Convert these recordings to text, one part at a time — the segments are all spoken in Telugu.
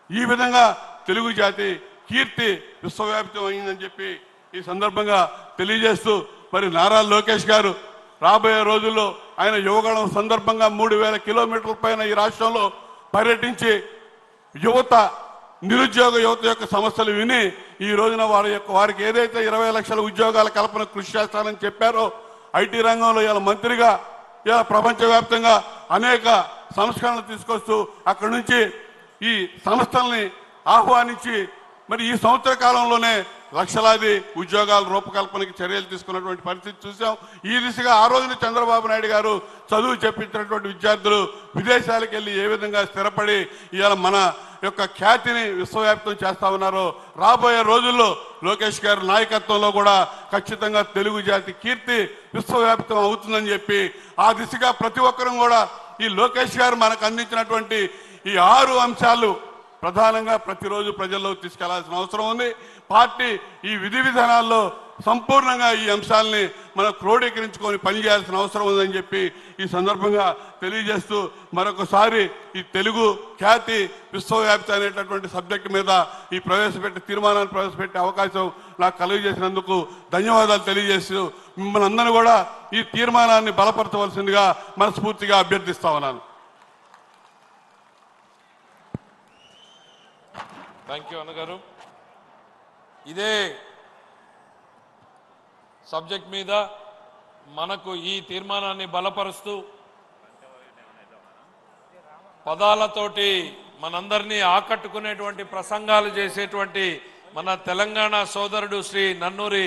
ఈ విధంగా తెలుగు జాతి కీర్తి విశ్వవ్యాప్తం అయిందని చెప్పి ఈ సందర్భంగా తెలియజేస్తూ మరి నారా లోకేష్ గారు రాబోయే రోజుల్లో ఆయన యువగళం సందర్భంగా 3000 కిలోమీటర్ల పైన ఈ రాష్ట్రంలో పర్యటించి యువత నిరుద్యోగ యువత యొక్క సమస్యలు విని ఈ రోజున వారికి ఏదైతే 20 లక్షల ఉద్యోగాల కల్పన కృషి చేస్తానని చెప్పారో ఐటీ రంగంలో ఇలా మంత్రిగా ఇలా ప్రపంచవ్యాప్తంగా అనేక సంస్కరణలు తీసుకొస్తూ అక్కడి నుంచి ఈ సంస్థల్ని ఆహ్వానించి మరి ఈ సంవత్సర కాలంలోనే లక్షలాది ఉద్యోగాల రూపకల్పనకి చర్యలు తీసుకున్నటువంటి పరిస్థితి చూసాం. ఈ దిశగా ఆ రోజున చంద్రబాబు నాయుడు గారు చదువు చెప్పించినటువంటి విద్యార్థులు విదేశాలకు వెళ్ళి ఏ విధంగా స్థిరపడి ఇవాళ మన యొక్క ఖ్యాతిని విశ్వవ్యాప్తం చేస్తా ఉన్నారో రాబోయే రోజుల్లో లోకేష్ గారి నాయకత్వంలో కూడా ఖచ్చితంగా తెలుగు జాతి కీర్తి విశ్వవ్యాప్తం అవుతుందని చెప్పి ఆ దిశగా ప్రతి ఒక్కరూ కూడా ఈ లోకేష్ గారు మనకు అందించినటువంటి ఈ 6 అంశాలు ప్రధానంగా ప్రతిరోజు ప్రజల్లో తీసుకెళ్లాల్సిన అవసరం ఉంది. పార్టీ ఈ విధి విధానాల్లో సంపూర్ణంగా ఈ అంశాలని మనం క్రోడీకరించుకొని పనిచేయాల్సిన అవసరం ఉందని చెప్పి ఈ సందర్భంగా తెలియజేస్తూ మరొకసారి ఈ తెలుగు ఖ్యాతి విశ్వవ్యాప్తి అనేటటువంటి సబ్జెక్టు మీద ఈ తీర్మానాన్ని ప్రవేశపెట్టే అవకాశం నాకు కలుగజేసినందుకు ధన్యవాదాలు తెలియజేస్తూ మిమ్మల్ని అందరూ కూడా ఈ తీర్మానాన్ని బలపరచవలసిందిగా మనస్ఫూర్తిగా అభ్యర్థిస్తా ఉన్నాను. థ్యాంక్ యూ అన్నగారు. ఇదే సబ్జెక్ట్ మీద మనకు ఈ తీర్మానాన్ని బలపరుస్తూ పదాలతోటి మనందరినీ ఆకట్టుకునేటువంటి ప్రసంగాలు చేసేటువంటి మన తెలంగాణ సోదరుడు శ్రీ నన్నూరి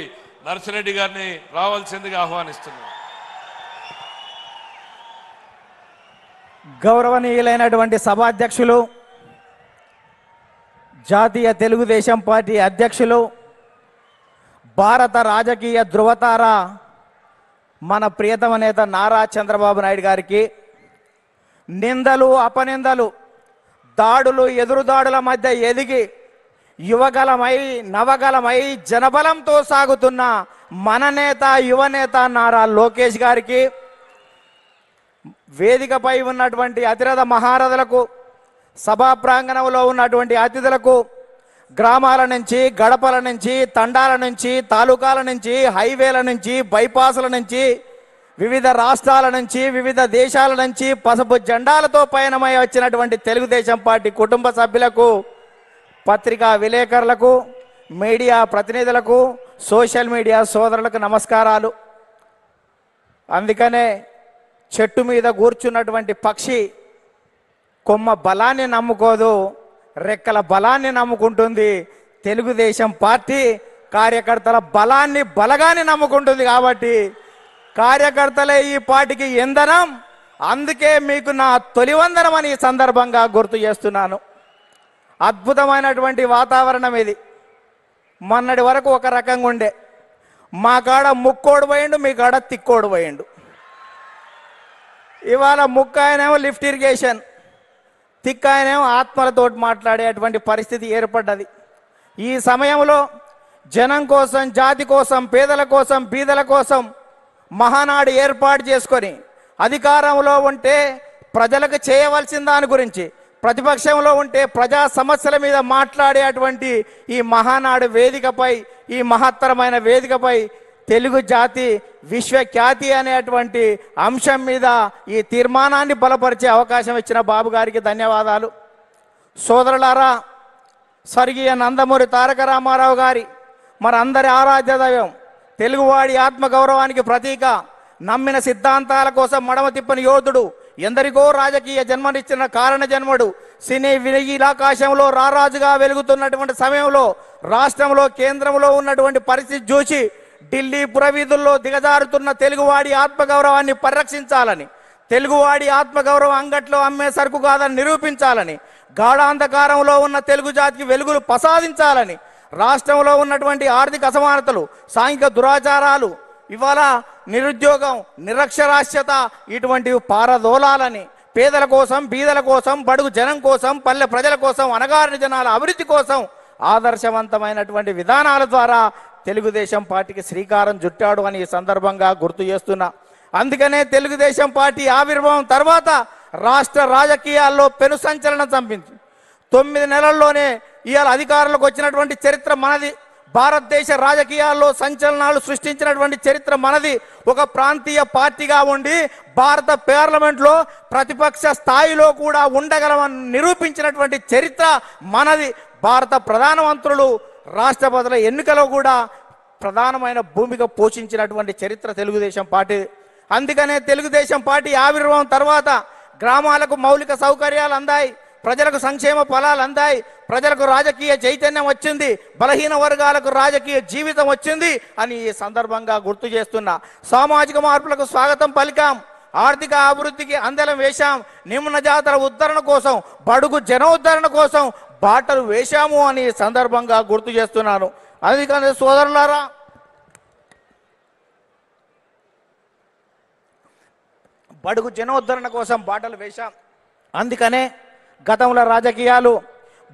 నర్సిరెడ్డి గారిని రావాల్సిందిగా ఆహ్వానిస్తున్నాం. గౌరవనీయులైనటువంటి సభాధ్యక్షులు, జాతీయ తెలుగుదేశం పార్టీ అధ్యక్షులు, భారత రాజకీయ ధృవతార మన ప్రియతమ నేత నారా చంద్రబాబు నాయుడు గారికి నిందలు అపనిందలు దాడులు ఎదురుదాడుల మధ్య ఎదిగి యువగలమై నవగలమై జనబలంతో సాగుతున్న మన నేత యువనేత నారా లోకేష్ గారికి, వేదికపై ఉన్నటువంటి అతిరథ మహారథులకు, సభా ప్రాంగణంలో ఉన్నటువంటి అతిథులకు, గ్రామాల నుంచి గడపల నుంచి తండాల నుంచి తాలూకాల నుంచి హైవేల నుంచి బైపాసుల నుంచి వివిధ రాష్ట్రాల నుంచి వివిధ దేశాల నుంచి పసుపు జెండాలతో పయనమై వచ్చినటువంటి తెలుగుదేశం పార్టీ కుటుంబ సభ్యులకు, పత్రికా విలేకరులకు, మీడియా ప్రతినిధులకు, సోషల్ మీడియా సోదరులకు నమస్కారాలు. అందుకనే చెట్టు మీద కూర్చున్నటువంటి పక్షి కొమ్మ బలాన్ని నమ్ముకోదు, రెక్కల బలాన్ని నమ్ముకుంటుంది. తెలుగుదేశం పార్టీ కార్యకర్తల బలగాన్ని నమ్ముకుంటుంది. కాబట్టి కార్యకర్తలే ఈ పార్టీకి ఇంధనం. అందుకే మీకు నా తొలివందనం అని ఈ సందర్భంగా గుర్తు చేస్తున్నాను. అద్భుతమైనటువంటి వాతావరణం ఇది. మొన్నటి వరకు ఒక రకంగా ఉండే, మా కాడ ముక్కోడు పోయిండు, మీ కాడ తిక్కోడు పోయిండు. ఇవాళ ముక్కాయనేమో లిఫ్ట్ ఇరిగేషన్, తిక్కాయనేమో ఆత్మలతోటి మాట్లాడేటువంటి పరిస్థితి ఏర్పడ్డది. ఈ సమయంలో జనం కోసం, జాతి కోసం, పేదల కోసం, బీదల కోసం మహానాడు ఏర్పాటు చేసుకొని అధికారంలో ఉంటే ప్రజలకు చేయవలసిన దాని గురించి, ప్రతిపక్షంలో ఉంటే ప్రజా సమస్యల మీద మాట్లాడేటువంటి ఈ మహానాడు వేదికపై, ఈ మహత్తరమైన వేదికపై తెలుగు జాతి విశ్వఖ్యాతి అనేటువంటి అంశం మీద ఈ తీర్మానాన్ని బలపరిచే అవకాశం ఇచ్చిన బాబు గారికి ధన్యవాదాలు. సోదరులారా, స్వర్గీయ నందమూరి తారక రామారావు గారి మనందరి ఆరాధ్య దైవం, తెలుగువాడి ఆత్మగౌరవానికి ప్రతీక, నమ్మిన సిద్ధాంతాల కోసం మడమ తిప్పని యోధుడు, ఎందరికో రాజకీయ జన్మనిచ్చిన కారణ జన్ముడు, సినీ వినీలాకాశంలో రారాజుగా వెలుగుతున్నటువంటి సమయంలో రాష్ట్రంలో కేంద్రంలో ఉన్నటువంటి పరిస్థితి చూసి ఢిల్లీ పురవీధుల్లో దిగజారుతున్న తెలుగువాడి ఆత్మగౌరవాన్ని పరిరక్షించాలని, తెలుగువాడి ఆత్మగౌరవం అంగట్లో అమ్మే సరుకు కాదని నిరూపించాలని, గాఢాంధకారంలో ఉన్న తెలుగు జాతికి వెలుగులు ప్రసాదించాలని, రాష్ట్రంలో ఉన్నటువంటి ఆర్థిక అసమానతలు, సాంఘిక దురాచారాలు, ఇవాళ నిరుద్యోగం, నిరక్షరాస్యత ఇటువంటివి పారదోలాలని, పేదల కోసం, బీదల కోసం, బడుగు జనం కోసం, పల్లె ప్రజల కోసం, అణగారిన జనాల అభివృద్ధి కోసం ఆదర్శవంతమైనటువంటి విధానాల ద్వారా తెలుగుదేశం పార్టీకి శ్రీకారం చుట్టాడు అని ఈ సందర్భంగా గుర్తు చేస్తున్నా. అందుకనే తెలుగుదేశం పార్టీ ఆవిర్భావం తర్వాత రాష్ట్ర రాజకీయాల్లో పెను సంచలనం చంపింది. 9 నెలల్లోనే ఇవాళ అధికారంలోకి వచ్చినటువంటి చరిత్ర మనది. భారతదేశ రాజకీయాల్లో సంచలనాలు సృష్టించినటువంటి చరిత్ర మనది. ఒక ప్రాంతీయ పార్టీగా ఉండి భారత పార్లమెంట్లో ప్రతిపక్ష స్థాయిలో కూడా ఉండగలమని నిరూపించినటువంటి చరిత్ర మనది. భారత ప్రధానమంత్రులు రాష్ట్రపతుల ఎన్నికలో కూడా ప్రధానమైన భూమిక పోషించినటువంటి చరిత్ర తెలుగుదేశం పార్టీ. అందుకనే తెలుగుదేశం పార్టీ ఆవిర్భావం తర్వాత గ్రామాలకు మౌలిక సౌకర్యాలు అందాయి, ప్రజలకు సంక్షేమ ఫలాలు అందాయి, ప్రజలకు రాజకీయ చైతన్యం వచ్చింది, బలహీన వర్గాలకు రాజకీయ జీవితం వచ్చింది అని ఈ సందర్భంగా గుర్తు చేస్తున్నా. సామాజిక మార్పులకు స్వాగతం పలికాం, ఆర్థిక అభివృద్ధికి అందలం వేశాం, నిమ్న జాతుల ఉద్ధరణ కోసం, బడుగు జనోద్ధరణ కోసం బాటలు వేశాము అని ఈ సందర్భంగా గుర్తు చేస్తున్నాను. అందుకని సోదరులారా, బడుగు జనోద్ధరణ కోసం బాటలు వేశాం. అందుకనే గతంలో రాజకీయాలు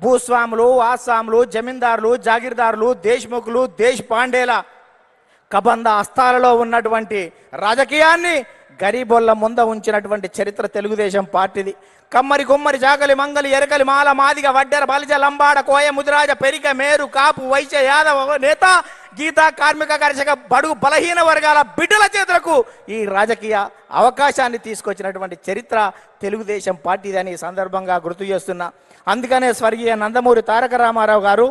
భూస్వాములు, ఆసాములు, జమీందారులు, జాగీర్దారులు, దేశ్ముఖులు, దేశ్ పాండేల కబంధ హస్తాలలో ఉన్నటువంటి రాజకీయాన్ని గరీబోళ్ళ ముంద ఉంచినటువంటి చరిత్ర తెలుగుదేశం పార్టీది. కమ్మరి, కుమ్మరి, చాకలి, మంగలి, ఎరకలి, మాల, మాదిగ, వడ్డెర, బలిజ, లంబాడ, కోయ, ముదిరాజ, పెరిక, మేరు, కాపు, వైశ్య, యాదవ, నేత, గీత, కార్మిక, కర్షక, బడుగు బలహీన వర్గాల బిడ్డల చేతులకు ఈ రాజకీయ అవకాశాన్ని తీసుకొచ్చినటువంటి చరిత్ర తెలుగుదేశం పార్టీదని ఈ సందర్భంగా గుర్తు చేస్తున్నా. అందుకనే స్వర్గీయ నందమూరి తారక రామారావు గారు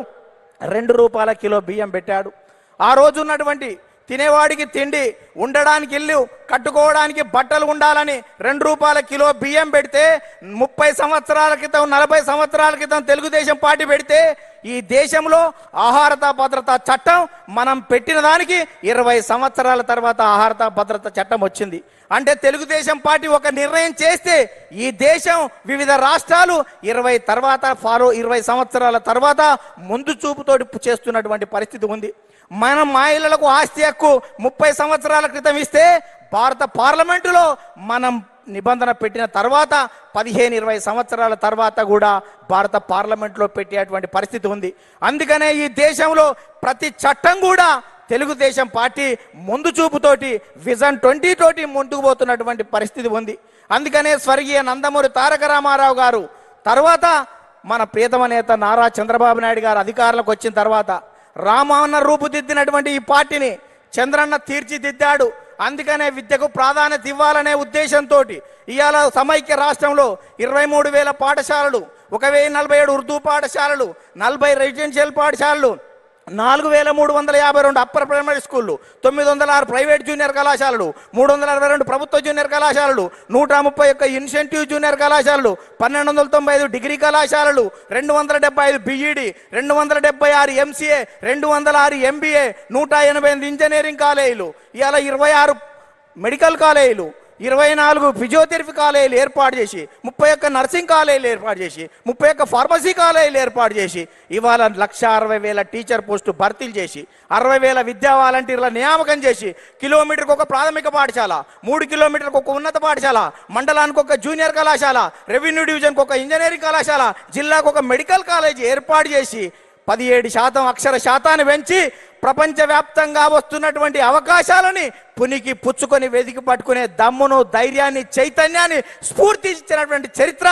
2 రూపాయల కిలో బియ్యం పెట్టాడు. ఆ రోజు ఉన్నటువంటి తినేవాడికి తిండి, ఉండడానికి ఇల్లు, కట్టుకోవడానికి బట్టలు ఉండాలని 2 రూపాయల కిలో బియ్యం పెడితే 30 సంవత్సరాల క్రితం, 40 సంవత్సరాల క్రితం తెలుగుదేశం పార్టీ పెడితే ఈ దేశంలో ఆహారత భద్రత చట్టం మనం పెట్టిన దానికి 20 సంవత్సరాల తర్వాత ఆహారత భద్రత చట్టం వచ్చింది. అంటే తెలుగుదేశం పార్టీ ఒక నిర్ణయం చేస్తే ఈ దేశం వివిధ రాష్ట్రాలు 20 సంవత్సరాల తర్వాత ముందు చూపుతోటి చేస్తున్నటువంటి పరిస్థితి ఉంది. మనం మహిళలకు ఆస్తి హక్కు 30 సంవత్సరాల క్రితం ఇస్తే భారత పార్లమెంటులో మనం నిబంధన పెట్టిన తర్వాత 15-20 సంవత్సరాల తర్వాత కూడా భారత పార్లమెంట్లో పెట్టేటువంటి పరిస్థితి ఉంది. అందుకనే ఈ దేశంలో ప్రతి చట్టం కూడా తెలుగుదేశం పార్టీ ముందు చూపుతోటి విజన్ 20 తోటి ముందుకు పోతున్నటువంటి పరిస్థితి ఉంది. అందుకనే స్వర్గీయ నందమూరి తారక రామారావు గారు తర్వాత మన ప్రియతమ నేత నారా చంద్రబాబు నాయుడు గారు అధికారంలోకి వచ్చిన తర్వాత రామన్న రూపుదిద్దినటువంటి ఈ పార్టీని చంద్రన్న తీర్చిదిద్దాడు. అందుకనే విద్యకు ప్రాధాన్యత ఇవ్వాలనే ఉద్దేశంతో ఇవాళ సమైక్య రాష్ట్రంలో 23,000 పాఠశాలలు, 1,047 ఉర్దూ పాఠశాలలు, 40 రెసిడెన్షియల్ పాఠశాలలు, 4,352 అప్పర్ ప్రైమరీ స్కూళ్ళు, 906 ప్రైవేట్ జూనియర్ కళాశాలలు, 362 ప్రభుత్వ జూనియర్ కళాశాలలు, 131 ఇన్సెంటివ్ జూనియర్ కళాశాలలు, 1,295 డిగ్రీ కళాశాలలు, 275 బిఈడి, 276 ఎంసీఏ, 206 ఎంబీఏ, 188 ఇంజనీరింగ్ కాలేజీలు, ఇవాళ 26 మెడికల్ కాలేజీలు, 24 ఫిజియోథెరపీ కాలేజీలు ఏర్పాటు చేసి, 31 నర్సింగ్ కాలేజీలు ఏర్పాటు చేసి, 31 ఫార్మసీ కాలేజీలు ఏర్పాటు చేసి, ఇవాళ 1,60,000 టీచర్ పోస్టు భర్తీలు చేసి, 60,000 విద్యా వాలంటీర్ల నియామకం చేసి, కిలోమీటర్కి ఒక ప్రాథమిక పాఠశాల, 3 కిలోమీటర్కి ఒక ఉన్నత పాఠశాల, మండలానికి ఒక జూనియర్ కళాశాల, రెవెన్యూ డివిజన్కి ఒక ఇంజనీరింగ్ కళాశాల, జిల్లాకు ఒక మెడికల్ కాలేజీ ఏర్పాటు చేసి 17% అక్షర శాతాన్ని పెంచి ప్రపంచవ్యాప్తంగా వస్తున్నటువంటి అవకాశాలని పునికి పుచ్చుకొని వెతికి పట్టుకునే దమ్మును, ధైర్యాన్ని, చైతన్యాన్ని, స్ఫూర్తి ఇచ్చినటువంటి చరిత్ర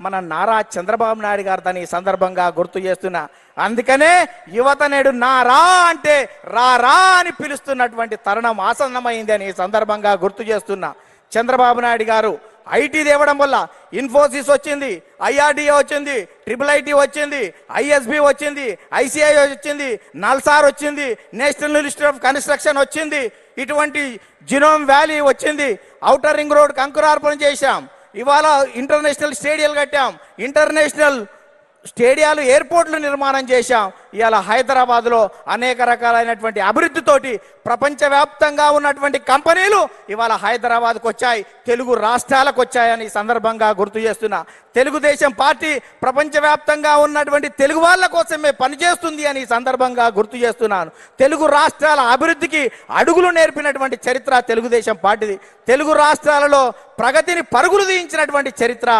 మన నారా చంద్రబాబు నాయుడు గారు దాన్ని ఈ సందర్భంగా గుర్తు చేస్తున్నా. అందుకనే యువత నేడు నారా అంటే రా అని పిలుస్తున్నటువంటి తరుణం ఆసన్నమైంది అని ఈ సందర్భంగా గుర్తు చేస్తున్నా. చంద్రబాబు నాయుడు గారు ఐటీ తేవడం వల్ల ఇన్ఫోసిస్ వచ్చింది, ఐఆర్డిఏ వచ్చింది, ట్రిపుల్ వచ్చింది, ఐఎస్బి వచ్చింది, ఐసిఐ వచ్చింది, నల్సార్ వచ్చింది, నేషనల్ ఇన్స్టిట్యూట్ ఆఫ్ కన్స్ట్రక్షన్ వచ్చింది, ఇటువంటి జినోమ్ వ్యాలీ వచ్చింది, ఔటర్ రింగ్ రోడ్ అంకురార్పణ చేశాం, ఇవాళ ఇంటర్నేషనల్ స్టేడియాలు కట్టాం, ఇంటర్నేషనల్ స్టేడియాలు, ఎయిర్పోర్ట్లు నిర్మాణం చేశాం. ఇవాళ హైదరాబాద్లో అనేక రకాలైనటువంటి అభివృద్ధితోటి ప్రపంచవ్యాప్తంగా ఉన్నటువంటి కంపెనీలు ఇవాళ హైదరాబాద్కు వచ్చాయి, తెలుగు రాష్ట్రాలకు వచ్చాయని ఈ సందర్భంగా గుర్తు చేస్తున్నా. తెలుగుదేశం పార్టీ ప్రపంచవ్యాప్తంగా ఉన్నటువంటి తెలుగు వాళ్ళ కోసమే పనిచేస్తుంది అని ఈ సందర్భంగా గుర్తు చేస్తున్నాను. తెలుగు రాష్ట్రాల అభివృద్ధికి అడుగులు నేర్పినటువంటి చరిత్ర తెలుగుదేశం పార్టీది. తెలుగు రాష్ట్రాలలో ప్రగతిని పరుగులు తీయించినటువంటి చరిత్ర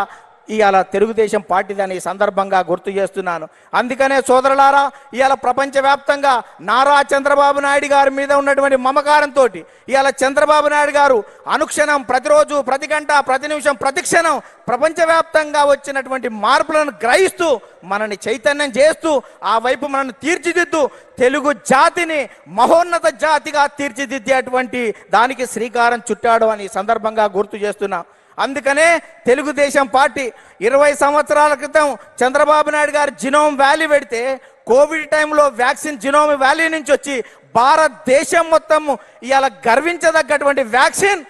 ఇవాళ తెలుగుదేశం పార్టీదని ఈ సందర్భంగా గుర్తు చేస్తున్నాను. అందుకనే సోదరులారా, ఇవాళ ప్రపంచవ్యాప్తంగా నారా చంద్రబాబు నాయుడు గారి మీద ఉన్నటువంటి మమకారంతో ఇవాళ చంద్రబాబు నాయుడు గారు అనుక్షణం, ప్రతిరోజు, ప్రతి గంట, ప్రతి నిమిషం, ప్రతి క్షణం ప్రపంచవ్యాప్తంగా వచ్చినటువంటి మార్పులను గ్రహిస్తూ మనని చైతన్యం చేస్తూ ఆ వైపు మనల్ని తీర్చిదిద్దు తెలుగు జాతిని మహోన్నత జాతిగా తీర్చిదిద్దేటువంటి దానికి శ్రీకారం చుట్టాడు అని ఈ సందర్భంగా గుర్తు చేస్తున్నాం. అందుకనే తెలుగుదేశం పార్టీ 20 సంవత్సరాల క్రితం చంద్రబాబు నాయుడు గారు జినోమ్ వ్యాలీ పెడితే కోవిడ్ టైంలో వ్యాక్సిన్ జినోమ్ వ్యాలీ నుంచి వచ్చి భారతదేశం మొత్తం ఇవాళ గర్వించదగ్గటువంటి వ్యాక్సిన్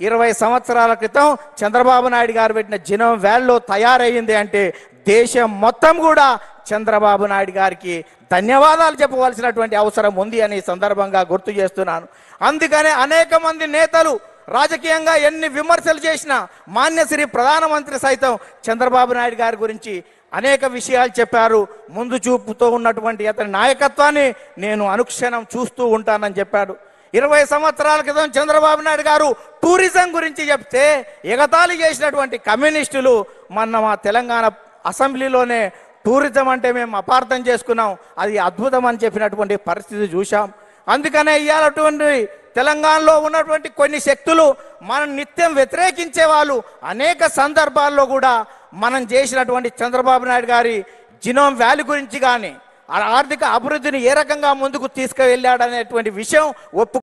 20 సంవత్సరాల క్రితం చంద్రబాబు నాయుడు గారు పెట్టిన జినోమ్ వ్యాలీలో తయారయ్యింది అంటే దేశం మొత్తం కూడా చంద్రబాబు నాయుడు గారికి ధన్యవాదాలు చెప్పవలసినటువంటి అవసరం ఉంది అని సందర్భంగా గుర్తు చేస్తున్నాను. అందుకనే అనేక మంది నేతలు రాజకీయంగా ఎన్ని విమర్శలు చేసినా మాన్యశ్రీ ప్రధానమంత్రి సైతం చంద్రబాబు నాయుడు గారి గురించి అనేక విషయాలు చెప్పారు. ముందు చూపుతో ఉన్నటువంటి అతని నాయకత్వాన్ని నేను అనుక్షణం చూస్తూ ఉంటానని చెప్పాడు. 20 సంవత్సరాల క్రితం చంద్రబాబు నాయుడు గారు టూరిజం గురించి చెప్తే ఎగతాళి చేసినటువంటి కమ్యూనిస్టులు మొన్న మా తెలంగాణ అసెంబ్లీలోనే టూరిజం అంటే మేము అపార్థం చేసుకున్నాం, అది అద్భుతం అని చెప్పినటువంటి పరిస్థితి చూశాం. అందుకనే ఇవాళటువంటి తెలంగాణలో ఉన్నటువంటి కొన్ని శక్తులు మనం నిత్యం వ్యతిరేకించే వాళ్ళు అనేక సందర్భాల్లో కూడా మనం చేసినటువంటి చంద్రబాబు నాయుడు గారి జినోమ్ వ్యాలీ గురించి కానీ ఆర్థిక అభివృద్ధిని ఏ రకంగా ముందుకు తీసుకువెళ్ళాడనేటువంటి విషయం